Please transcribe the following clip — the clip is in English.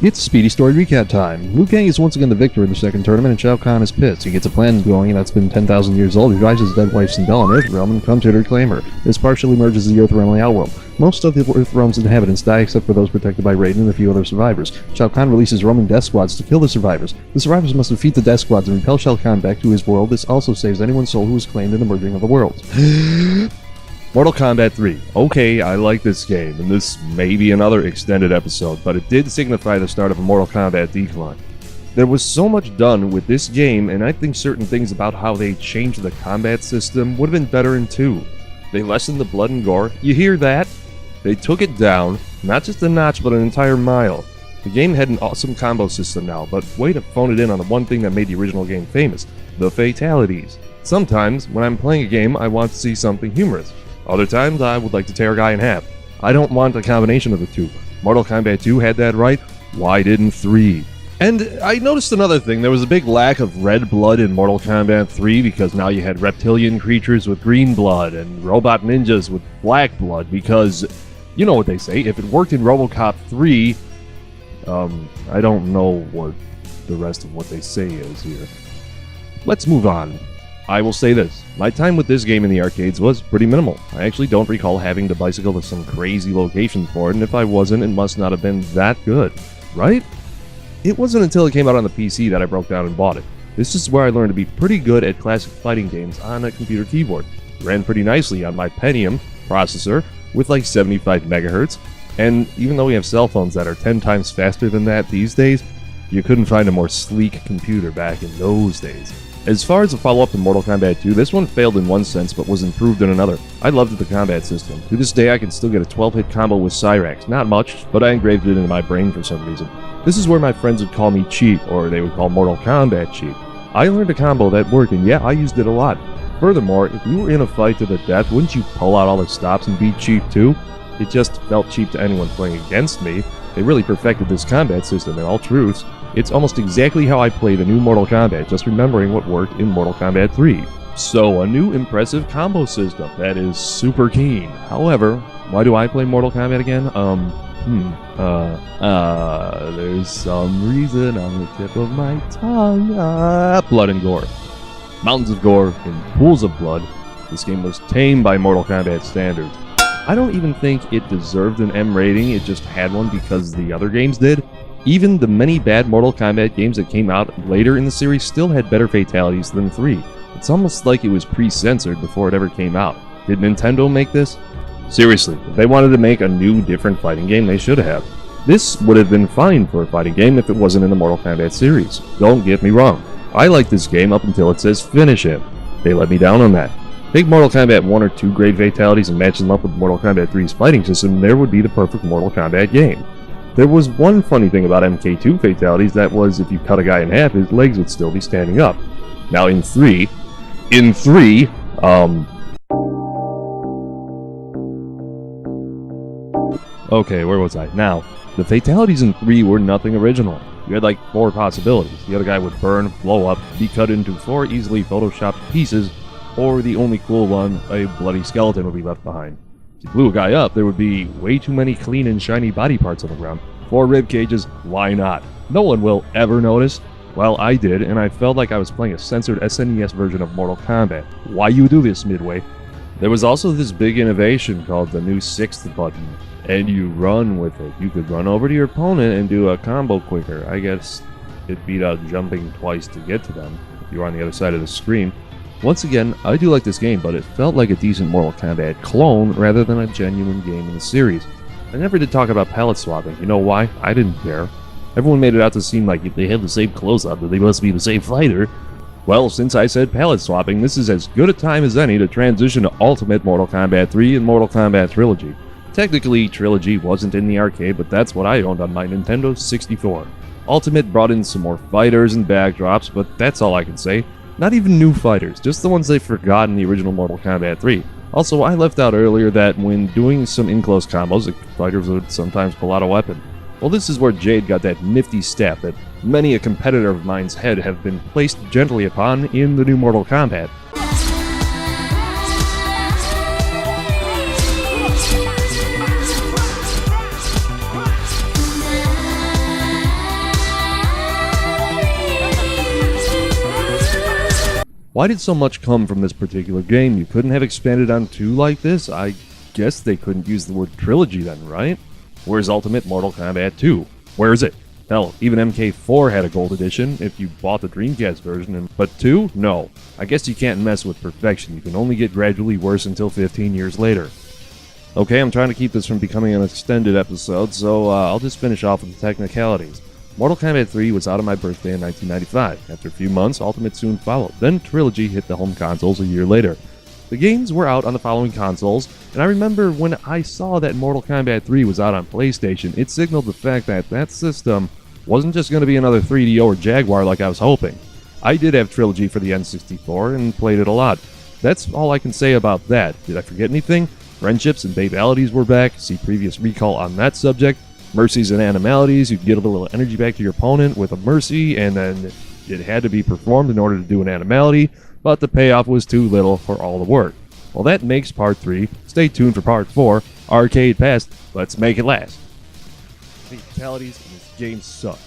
It's Speedy Story Recap time. Liu Kang is once again the victor in the second tournament, and Shao Kahn is pissed. He gets a plan going that's been 10,000 years old. He drives his dead wife Sindel on Earth Realm and comes here to reclaim her. This partially merges the Earth Realm and the Outworld. Most of the Earth Realm's inhabitants die except for those protected by Raiden and a few other survivors. Shao Kahn releases roaming death squads to kill the survivors. The survivors must defeat the death squads and repel Shao Kahn back to his world. This also saves anyone's soul who is claimed in the merging of the worlds. Mortal Kombat 3. Okay, I like this game, and this may be another extended episode, but it did signify the start of a Mortal Kombat decline. There was so much done with this game, and I think certain things about how they changed the combat system would have been better in 2. They lessened the blood and gore. You hear that? They took it down, not just a notch, but an entire mile. The game had an awesome combo system now, but way to phone it in on the one thing that made the original game famous, the fatalities. Sometimes, when I'm playing a game, I want to see something humorous. Other times, I would like to tear a guy in half. I don't want a combination of the two. Mortal Kombat 2 had that right. Why didn't 3? And I noticed another thing. There was a big lack of red blood in Mortal Kombat 3 because now you had reptilian creatures with green blood and robot ninjas with black blood because, you know what they say, if it worked in RoboCop 3, I don't know what the rest of what they say is here. Let's move on. I will say this, my time with this game in the arcades was pretty minimal. I actually don't recall having to bicycle to some crazy location for it, and if I wasn't, it must not have been that good, right? It wasn't until it came out on the PC that I broke down and bought it. This is where I learned to be pretty good at classic fighting games on a computer keyboard. It ran pretty nicely on my Pentium processor with like 75 megahertz, and even though we have cell phones that are 10 times faster than that these days, you couldn't find a more sleek computer back in those days. As far as a follow-up to Mortal Kombat 2, this one failed in one sense but was improved in another. I loved the combat system. To this day I can still get a 12-hit combo with Cyrax. Not much, but I engraved it into my brain for some reason. This is where my friends would call me cheap, or they would call Mortal Kombat cheap. I learned a combo that worked, and yeah, I used it a lot. Furthermore, if you were in a fight to the death, wouldn't you pull out all the stops and beat cheap too? It just felt cheap to anyone playing against me. They really perfected this combat system in all truths. It's almost exactly how I play the new Mortal Kombat, just remembering what worked in Mortal Kombat 3. So, a new impressive combo system that is super keen. However, why do I play Mortal Kombat again? There's some reason on the tip of my tongue. Blood and gore. Mountains of gore and pools of blood. This game was tame by Mortal Kombat standards. I don't even think it deserved an M rating, it just had one because the other games did. Even the many bad Mortal Kombat games that came out later in the series still had better fatalities than 3. It's almost like it was pre-censored before it ever came out. Did Nintendo make this? Seriously, if they wanted to make a new, different fighting game, they should have. This would have been fine for a fighting game if it wasn't in the Mortal Kombat series. Don't get me wrong. I like this game up until it says finish him. They let me down on that. Take Mortal Kombat 1 or 2 great fatalities and match them up with Mortal Kombat 3's fighting system, there would be the perfect Mortal Kombat game. There was one funny thing about MK2 fatalities, that was if you cut a guy in half, his legs would still be standing up. Now in 3, okay, where was I? Now, the fatalities in 3 were nothing original. You had like 4 possibilities. The other guy would burn, blow up, be cut into 4 easily photoshopped pieces, or the only cool one, a bloody skeleton would be left behind. If you blew a guy up, there would be way too many clean and shiny body parts on the ground. 4 rib cages, why not? No one will ever notice. Well, I did, and I felt like I was playing a censored SNES version of Mortal Kombat. Why you do this, Midway? There was also this big innovation called the new 6th button, and you run with it. You could run over to your opponent and do a combo quicker. I guess it beat out jumping twice to get to them if you were on the other side of the screen. Once again, I do like this game, but it felt like a decent Mortal Kombat clone rather than a genuine game in the series. I never did talk about palette swapping. You know why? I didn't care. Everyone made it out to seem like if they have the same clothes on, then they must be the same fighter. Well, since I said palette swapping, this is as good a time as any to transition to Ultimate Mortal Kombat 3 and Mortal Kombat Trilogy. Technically, Trilogy wasn't in the arcade, but that's what I owned on my Nintendo 64. Ultimate brought in some more fighters and backdrops, but that's all I can say. Not even new fighters, just the ones they forgot in the original Mortal Kombat 3. Also, I left out earlier that when doing some in-close combos, the fighters would sometimes pull out a weapon. Well, this is where Jade got that nifty staff that many a competitor of mine's head have been placed gently upon in the new Mortal Kombat. Why did so much come from this particular game? You couldn't have expanded on 2 like this? I guess they couldn't use the word trilogy then, right? Where's Ultimate Mortal Kombat 2? Where is it? Hell, even MK4 had a gold edition if you bought the Dreamcast version, but 2? No. I guess you can't mess with perfection. You can only get gradually worse until 15 years later. Okay, I'm trying to keep this from becoming an extended episode, so I'll just finish off with the technicalities. Mortal Kombat 3 was out on my birthday in 1995. After a few months, Ultimate soon followed. Then Trilogy hit the home consoles a year later. The games were out on the following consoles, and I remember when I saw that Mortal Kombat 3 was out on PlayStation, it signaled the fact that that system wasn't just going to be another 3DO or Jaguar like I was hoping. I did have Trilogy for the N64 and played it a lot. That's all I can say about that. Did I forget anything? Friendships and fatalities were back. See previous recall on that subject. Mercies and animalities. You could get a little energy back to your opponent with a mercy, and then it had to be performed in order to do an animality, but the payoff was too little for all the work. Well, that makes part 3. Stay tuned for part 4. Arcade Past. Let's make it last. Fatalities in this game suck.